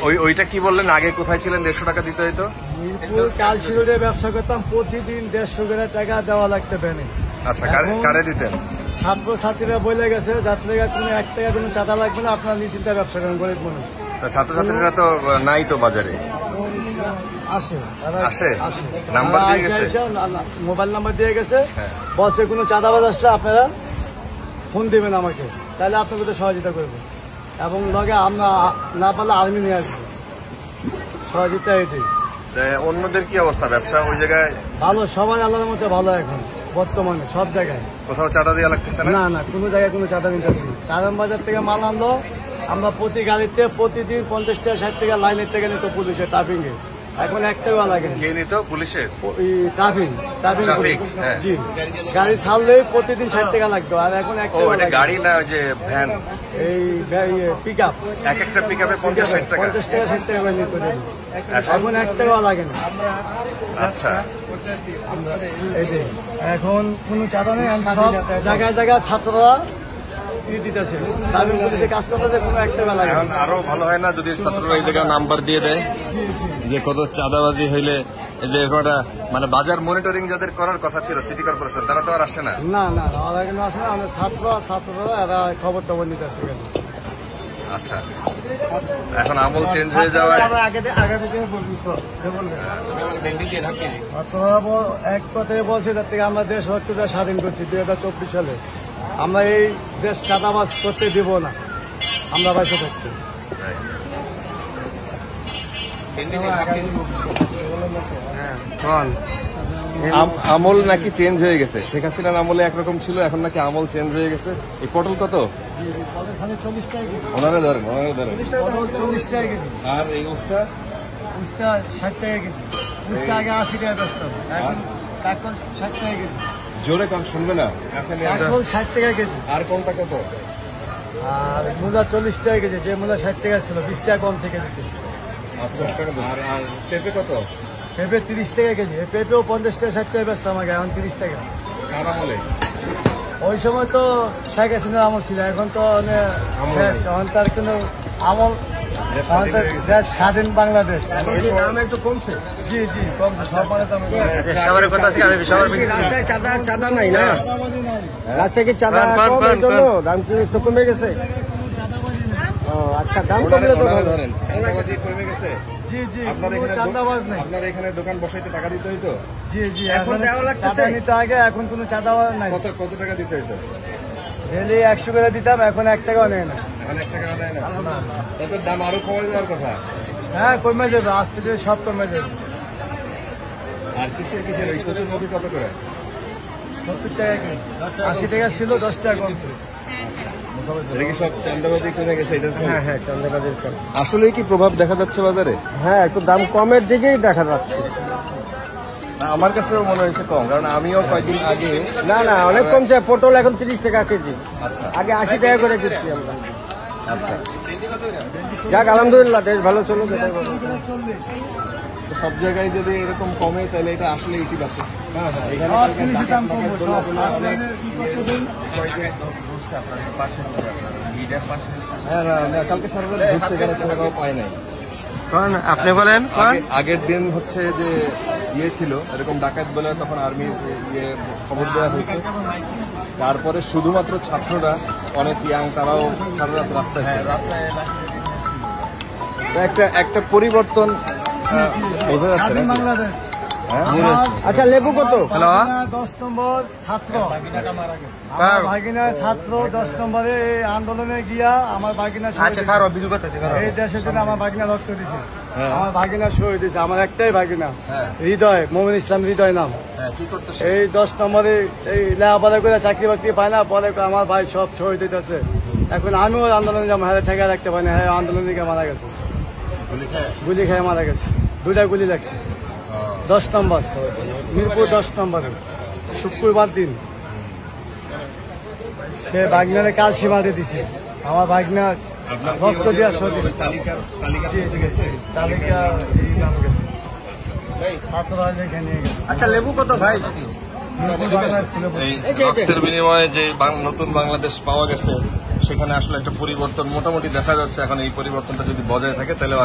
ওইটা কি বললেন, আগে কোথায় ছিলেন 150 টাকা দিতে হইতো? মিরপুর কালশিরোডে ব্যবসা করতাম, প্রতিদিন 150 টাকা দেওয়া লাগতে পারে। আচ্ছা, কারে দিতেন? ছাত্রছাত্রীরা বলে গেছে যাত্রীরা কোনো 1 টাকা কোনো চাঁদা লাগবে না, আপনারা নিশ্চিন্তে ব্যবসা করেন গরিব মানুষ। ছাত্রছাত্রীরা তো নাই তো বাজারে। আসে নাম্বার দিয়ে গেছে, মোবাইল নাম্বার দিয়ে গেছে, বলছে কোনো চাঁদাবাজ আসলে আপনারা ফোন দিবেন আমাকে, তাহলে আপনাকে সহযোগিতা করবো, এবং লগে আমরা না পারলে আর্মি নিয়ে আসবো। সহযোগিতা এটাই। অন্যদের কি অবস্থা ব্যবসা ওই জায়গায়? ভালো, সবাই আল্লাহর মধ্যে ভালো এখন বর্তমানে সব জায়গায়। কোথাও চাঁদা দেওয়া লাগতেছে না? না, কোনো জায়গায় কোনো চাঁদা নিতেছে না। কারণ বাজার থেকে মাল আনলো, আমরা প্রতি গাড়িতে প্রতিদিন 50 টাকা 60 টাকা লাইনের থেকে নিত পুলিশের ট্রাফিং এ, এখন 1 টাকা লাগে। কে নিত? পুলিশের ট্রাফিক। জি, গাড়ি ছাড়লে প্রতিদিন 60 টাকা লাগতো, আর এখন 1 টাকা। গাড়ি না, যে ভ্যান, এই পিক আপ, একটা পিক আপে 50 টাকা 60 টাকা নিত, এখন 1 টাকা লাগে না। আচ্ছা, এখন কোনো চাঁদা নেই, সব জায়গায় জায়গায় ছাত্ররা দিতেছে, পুলিশে কাজ করতেছে, কোনো 1 টাকা লাগে। আরো ভালো হয় না যদি ছাত্ররা এই জায়গায় নাম্বার দিয়ে দেয়, যে কত চাঁদাবাজি হইলে, যে মানে বাজার মনিটরিং যাদের করার কথা ছিল সিটি কর্পোরেশন, তারা তো আর আসে না। না, ওরা কিন্তু আসে না, আমরা ছাত্ররা এরা খবর টবর নিতে আসে। আচ্ছা, এখন আমল চেঞ্জ হয়ে যাওয়ায় এক কথায় বলছে, তার থেকে আমরা দেশ রক্তটা স্বাধীন করছি 2024 সালে। আমরা এই দেশ চাঁদাবাজ করতে দিব না, আমরা বাইসে থাকতে। আমল নাকি চেঞ্জ হয়ে গেছে, শেখ হাসিনার আমলে একরকম ছিল, এখন নাকি আমল চেঞ্জ হয়ে গেছে। এই পটল কত? 40 টাকা কেজি। ওনারা ধরেন 40 টাকা কেজি। আর এই উস্তা 60 টাকা কেজি। উস্তা আগে 80 টাকা বেচতাম, এখন কাকল 60 টাকা কেজি। জোরে কান শুনবে না। কাকল 60 টাকা কেজি। আর কোনটা কত? আর মূলা 40 টাকা কেজি, যে মূলা 60 টাকা ছিল 20 টাকা কমছে কেজিতে। আচ্ছা, আর পেঁপে কত? পেঁপে 30 টাকা কেজি। পেঁপেও 50 টাকা 60 টাকা বেচতাম আগে, এখন 30 টাকা। কার আমলে? ওই সময় তো শেখ হাসিনার আমল ছিল, এখন তো শেষ, এখন তার কোনো আমল, স্বাধীন বাংলাদেশ। দাম একটু কমছে। জি কমছে, সব মানে সবার কথা আছে, আমি সবার চাঁদা নাই না, রাস্তায় কি চাঁদা কমের জন্য দাম কি একটু কমে গেছে? আচ্ছা, দাম কমলে তো ধরেন চাঁদাবাজি কমে গেছে। জি চাঁদাবাজ নাই। আপনার এখানে দোকান বসাইতে টাকা দিতে হইতো? জি, এখন চাঁদা নিতে আগে, এখন কোনো চাঁদাবাজ নাই। কত টাকা দিতে হইতো? ডেলি 100 করে দিতাম, এখন 1 টাকাও নেয় না। এখন 1 টাকা নেয় না? তাদের দাম আরো কমে যাওয়ার কথা। হ্যাঁ, কমে যাবে, আস্তে ধীরে সব কমে যাবে। আর কিসের ওই কচুরমুখী কত করে? 70 টাকা কেজি। 80 টাকা ছিল, 10 টাকা কমছে। সব চাঁদাবাজি কমে গেছে। হ্যাঁ, চাঁদাবাজির কম। আসলে কি প্রভাব দেখা যাচ্ছে বাজারে? হ্যাঁ, একটু দাম কমের দিকেই দেখা যাচ্ছে। আমার কাছেও মনে হয়েছে কম, কারণ আমিও কয়েকদিন আগে। না, অনেক কমছে। পটল এখন 30 টাকা কেজি। আচ্ছা, আগে 80 টাকা করে দিচ্ছি আমরা। আচ্ছা, যাক, আলহামদুলিল্লাহ, দেশ ভালো চলো। সব জায়গায় যদি এরকম কমে তাহলে এটা আসলে ইতিবাচক। হ্যাঁ, কালকে সারা পায় নাই। আপনি বলেন। আগের দিন হচ্ছে যে ছিল এরকম ডাকাত বলে, তখন আর্মির খবর দেওয়া হয়েছে। তারপরে শুধুমাত্র ছাত্ররা, অনেক ইয়াং, তারাও সারা রাত রাস্তায়। একটা পরিবর্তন বোঝা যাচ্ছে। আচ্ছা, লেবু কত? 10 নম্বর ছাত্র, ভাগিনা ছাত্র 10 নম্বরে এই আন্দোলনে গিয়া আমার ভাগিনা এই দেশের জন্য আমার ভাগিনা রক্ত দিছে, আমার ভাগিনা শহীদ দিছে। আমার একটাই ভাগিনা, হৃদয়, মোমিন ইসলাম হৃদয় নাম। এই 10 নম্বরে এই লেখাপড়া করে চাকরি বাকরি পায় না, পরে আমার ভাই সব শহীদ হইতেছে। এখন আমিও আন্দোলনে যাবো, হ্যাঁ ঠেকা রাখতে পারি না। হ্যাঁ, আন্দোলনে গিয়ে মারা গেছে, গুলি খেয়ে মারা গেছে, 2টা গুলি লাগছে। 10 নম্বর মিরপুর 10 নম্বরে শুক্রবার দিন সে বাগনারে কাল সীমাতে দিছে। আমার বাগনা রক্ত দেওয়ার শরীর তালিকা আচ্ছা, লেবু কত ভাই? রক্তের বিনিময়ে যে নতুন বাংলাদেশ পাওয়া গেছে, সেখানে আসলে একটা পরিবর্তন মোটামুটি দেখা যাচ্ছে। এখন এই পরিবর্তনটা যদি বজায় থাকে তাহলে